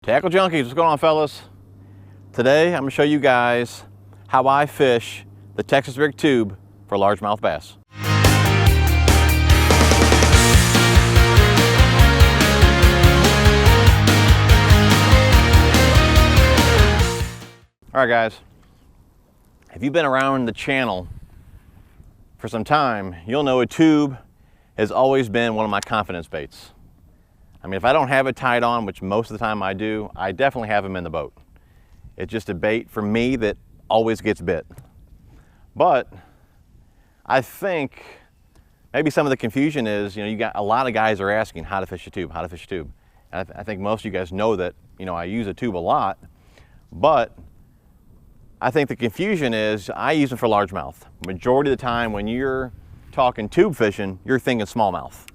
Tackle Junkies, what's going on, fellas? Today I'm going to show you guys how I fish the Texas rig tube for largemouth bass. All right, guys, if you've been around the channel for some time, you'll know a tube has always been one of my confidence baits. I mean, if I don't have it tied on, which most of the time I do, I definitely have them in the boat. It's just a bait for me that always gets bit. But I think maybe some of the confusion is, you got a lot of guys are asking how to fish a tube, how to fish a tube. And I think most of you guys know that, I use a tube a lot, but I think the confusion is I use them for largemouth. Majority of the time when you're talking tube fishing, you're thinking smallmouth.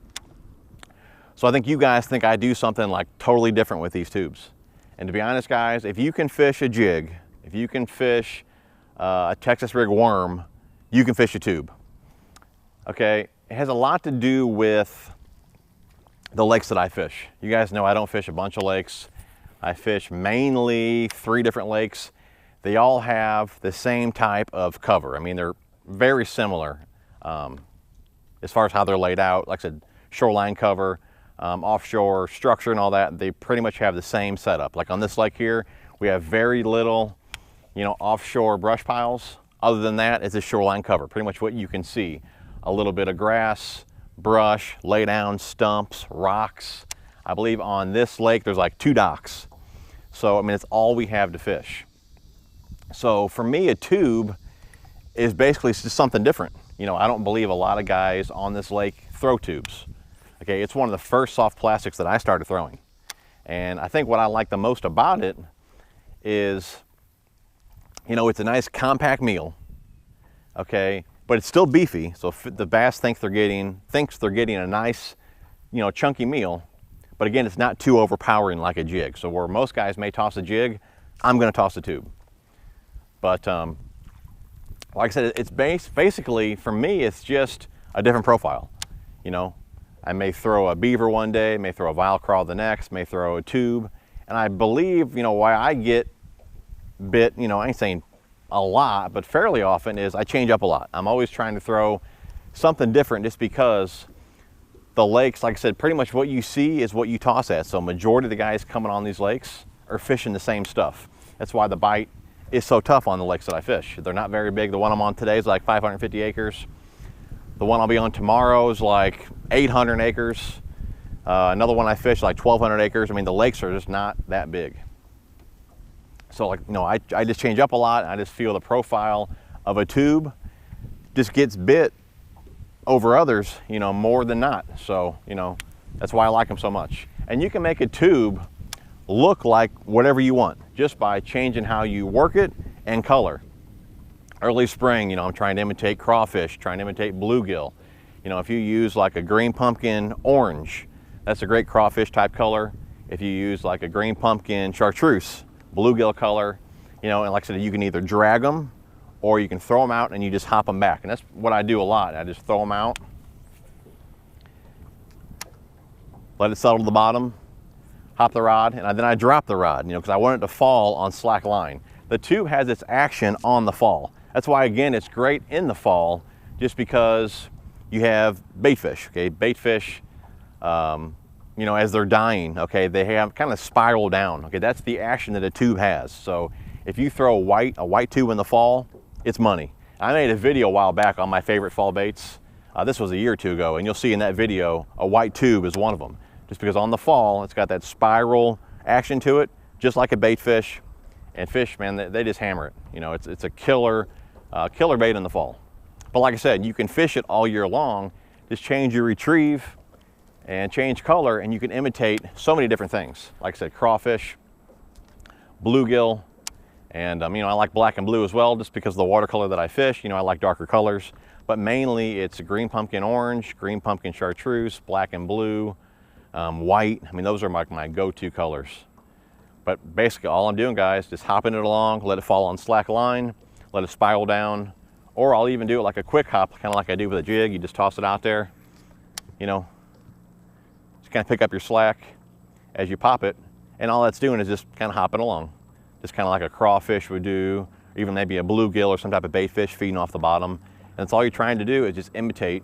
So I think you guys think I do something like totally different with these tubes. And to be honest, guys, if you can fish a jig, if you can fish a Texas rig worm, you can fish a tube. Okay, it has a lot to do with the lakes that I fish. You guys know I don't fish a bunch of lakes. I fish mainly 3 different lakes. They all have the same type of cover. I mean, they're very similar as far as how they're laid out. Like I said, shoreline cover, offshore structure and all that, they pretty much have the same setup. Like on this lake here, we have very little, offshore brush piles. Other than that, it's a shoreline cover. Pretty much what you can see. A little bit of grass, brush, lay down stumps, rocks. I believe on this lake, there's like 2 docks. So, I mean, it's all we have to fish. So for me, a tube is basically just something different. I don't believe a lot of guys on this lake throw tubes. Okay, it's one of the first soft plastics that I started throwing. And I think what I like the most about it is, it's a nice compact meal, okay, but it's still beefy. So the bass thinks they're getting a nice, chunky meal. But again, it's not too overpowering like a jig. So where most guys may toss a jig, I'm gonna toss a tube. But like I said, it's basically, for me, it's just a different profile, I may throw a beaver one day, may throw a vile crawl the next, may throw a tube. And I believe, why I get bit, I ain't saying a lot, but fairly often is I change up a lot. I'm always trying to throw something different just because the lakes, like I said, pretty much what you see is what you toss at. So majority of the guys coming on these lakes are fishing the same stuff. That's why the bite is so tough on the lakes that I fish. They're not very big. The one I'm on today is like 550 acres. The one I'll be on tomorrow is like 800 acres. Another one I fish like 1,200 acres. I mean, the lakes are just not that big. So I just change up a lot. I just feel the profile of a tube just gets bit over others, more than not. So, that's why I like them so much. And you can make a tube look like whatever you want just by changing how you work it and color. Early spring, I'm trying to imitate crawfish, trying to imitate bluegill. If you use like a green pumpkin orange, that's a great crawfish type color. If you use like a green pumpkin chartreuse, bluegill color, and like I said, you can either drag them or you can throw them out and you just hop them back. And that's what I do a lot. I just throw them out, let it settle to the bottom, hop the rod, and then I drop the rod, because I want it to fall on slack line. The tube has its action on the fall. That's why, again, it's great in the fall, just because you have bait fish, okay? Bait fish, as they're dying, okay, they have kind of spiral down, okay? That's the action that a tube has. So if you throw a white tube in the fall, it's money. I made a video a while back on my favorite fall baits. This was a year or 2 ago, and you'll see in that video, a white tube is one of them. Just because on the fall, it's got that spiral action to it, just like a bait fish. And fish, man, they just hammer it. It's a killer bait in the fall. But like I said, you can fish it all year long. Just change your retrieve and change color, and you can imitate so many different things. Like I said, crawfish, bluegill, and I like black and blue as well, just because of the watercolor that I fish. I like darker colors, but mainly it's green pumpkin orange, green pumpkin chartreuse, black and blue, white. I mean, those are my go-to colors. But basically all I'm doing, guys, just hopping it along, let it fall on slack line, let it spiral down, or I'll even do it like a quick hop, kind of like I do with a jig. You just toss it out there, just kind of pick up your slack as you pop it, And all that's doing is just kind of hopping along. Just kind of like a crawfish would do, or even maybe a bluegill or some type of bait fish feeding off the bottom. And that's all you're trying to do is just imitate,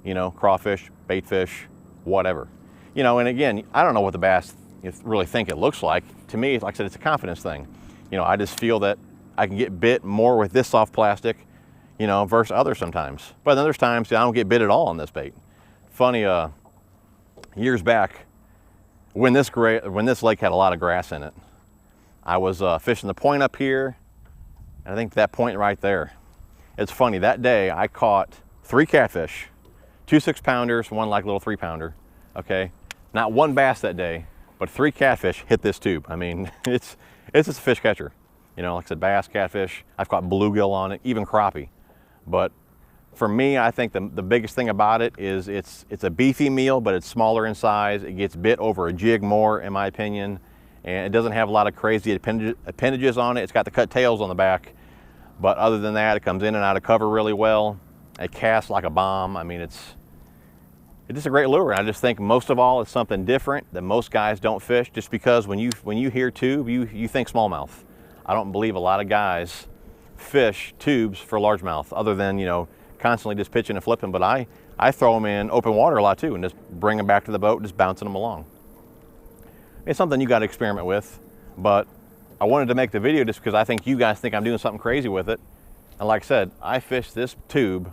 you know, crawfish, bait fish, whatever. You know, and again, I don't know what the bass really think it looks like. To me, like I said, it's a confidence thing. You know, I just feel that I can get bit more with this soft plastic, you know, versus others sometimes. But then there's times I don't get bit at all on this bait. Funny, years back, when this lake had a lot of grass in it, I was fishing the point up here, and I think that point right there. It's funny, that day I caught 3 catfish, 2 6-pounders, 1 like little 3-pounder, okay? Not 1 bass that day, but 3 catfish hit this tube. I mean, it's just a fish catcher. You know, like I said, bass, catfish, I've caught bluegill on it, even crappie. But for me, I think the biggest thing about it is it's a beefy meal, but it's smaller in size. It gets bit over a jig more, in my opinion. And it doesn't have a lot of crazy appendages on it. It's got the cut tails on the back. But other than that, it comes in and out of cover really well. It casts like a bomb. I mean, it's just a great lure. And I just think most of all, it's something different that most guys don't fish, just because when you hear tube, you think smallmouth. I don't believe a lot of guys fish tubes for largemouth, other than, you know, constantly just pitching and flipping. But I throw them in open water a lot too, and just bring them back to the boat, just bouncing them along. It's something you got to experiment with, but I wanted to make the video just because I think you guys think I'm doing something crazy with it. And like I said, I fish this tube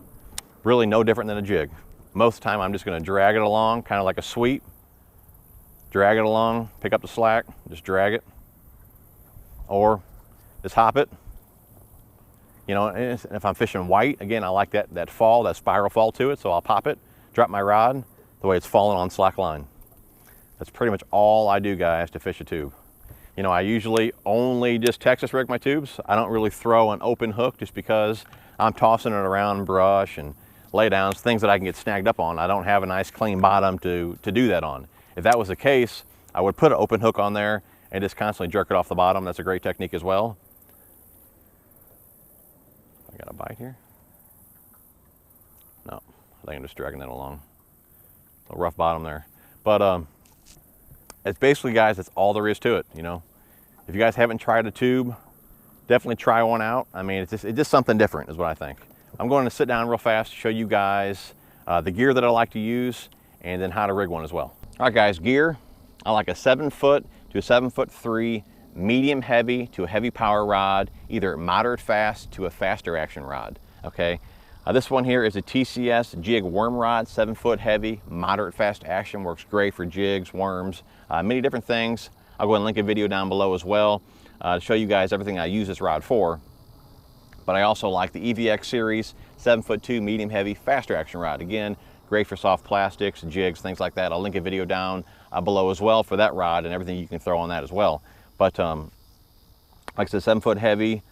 really no different than a jig. Most of the time I'm just going to drag it along, kind of like a sweep. Drag it along, pick up the slack, just drag it. Or just hop it. You know, and if I'm fishing white, again, I like that fall, that spiral fall to it, so I'll pop it, drop my rod, the way it's falling on slack line. That's pretty much all I do, guys, to fish a tube. You know, I usually only just Texas rig my tubes. I don't really throw an open hook just because I'm tossing it around brush and laydowns, things that I can get snagged up on. I don't have a nice clean bottom to do that on. If that was the case, I would put an open hook on there and just constantly jerk it off the bottom. That's a great technique as well. I got a bite here? No, I think I'm just dragging that along. A rough bottom there. But it's basically, guys, that's all there is to it, you know. If you guys haven't tried a tube, definitely try one out. I mean, it's just something different is what I think. I'm going to sit down real fast to show you guys the gear that I like to use, and then how to rig one as well. All right, guys, gear. I like a 7-foot to a 7'3" medium heavy to a heavy power rod, either moderate fast to a faster action rod, okay? This one here is a TCS Jig Worm Rod, 7-foot heavy, moderate fast action, works great for jigs, worms, many different things. I'll go ahead and link a video down below as well to show you guys everything I use this rod for. But I also like the EVX series, 7'2", medium heavy, faster action rod. Again, great for soft plastics, jigs, things like that. I'll link a video down below as well for that rod and everything you can throw on that as well. But like I said, 7-foot heavy,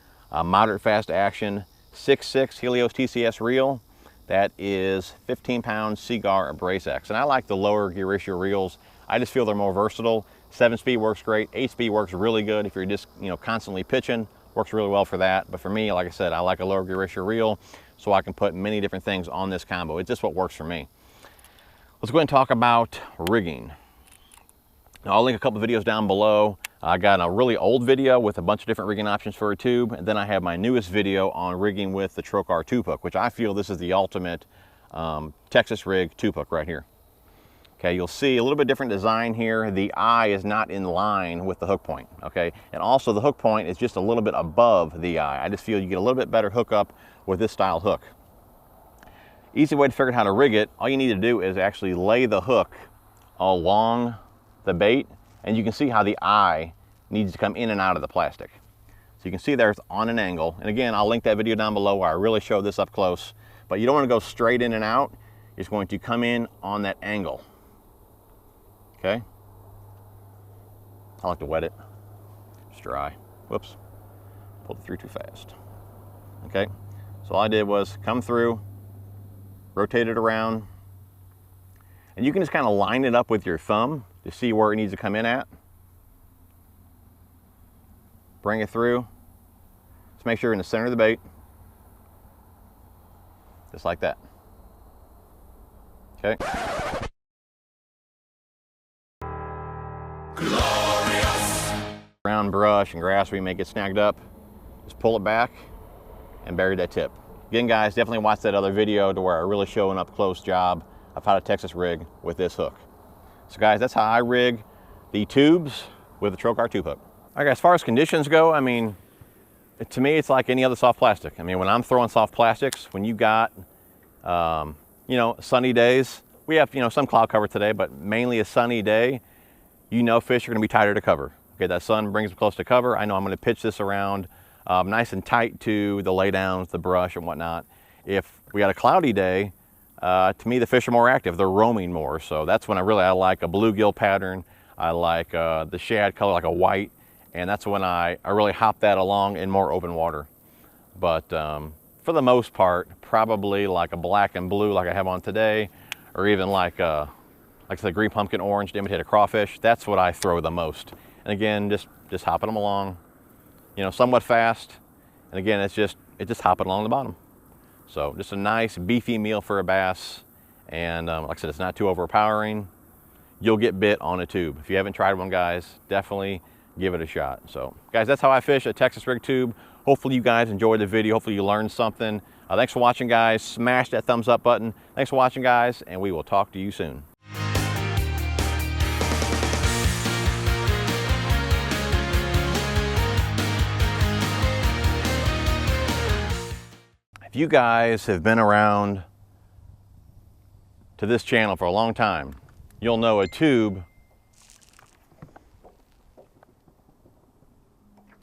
moderate fast action, 6'6" Helios TCS reel. That is 15-pound Seagar Brace X. And I like the lower gear ratio reels. I just feel they're more versatile. 7-speed works great. 8-speed works really good if you're just, you know, constantly pitching. Works really well for that. But for me, like I said, I like a lower gear ratio reel so I can put many different things on this combo. It's just what works for me. Let's go ahead and talk about rigging. Now, I'll link a couple videos down below. I got a really old video with a bunch of different rigging options for a tube, and then I have my newest video on rigging with the Trokar tube hook, which I feel this is the ultimate Texas rig tube hook right here. Okay, you'll see a little bit different design here. The eye is not in line with the hook point, okay? And also the hook point is just a little bit above the eye. I just feel you get a little bit better hookup with this style hook. Easy way to figure out how to rig it, all you need to do is actually lay the hook along the bait, and you can see how the eye needs to come in and out of the plastic. So you can see there it's on an angle. And again, I'll link that video down below where I really show this up close. But you don't want to go straight in and out. It's going to come in on that angle. Okay? I like to wet it. It's dry. Whoops. Pulled it through too fast. Okay? So all I did was come through, rotate it around, and you can just kind of line it up with your thumb to see where it needs to come in at. Bring it through. Just make sure you're in the center of the bait. Just like that. Okay? around brush and grass where you may get snagged up, just pull it back and bury that tip. Again, guys, definitely watch that other video to where I really show an up close job of how to Texas rig with this hook. So guys, that's how I rig the tubes with the Trokar tube hook. All right, guys, as far as conditions go, I mean, to me, it's like any other soft plastic. I mean, when I'm throwing soft plastics, when you got, you know, sunny days, we have, you know, some cloud cover today, but mainly a sunny day, you know fish are gonna be tighter to cover. Okay, that sun brings them close to cover. I know I'm gonna pitch this around nice and tight to the laydowns, the brush and whatnot. If we got a cloudy day, to me the fish are more active, they're roaming more. So that's when I like a bluegill pattern. I like the shad color, like a white, and that's when I really hop that along in more open water. But for the most part, probably like a black and blue like I have on today, or even like the green pumpkin orange to imitate a crawfish. That's what I throw the most. And again, just hopping them along, you know, somewhat fast. And again, it's just hopping along the bottom. So just a nice beefy meal for a bass. And like I said, it's not too overpowering. You'll get bit on a tube. If you haven't tried one, guys, definitely give it a shot. So guys, that's how I fish a Texas rig tube. Hopefully you guys enjoyed the video. Hopefully you learned something. Thanks for watching, guys. Smash that thumbs up button. Thanks for watching, guys, and we will talk to you soon. If you guys have been around to this channel for a long time, you'll know a tube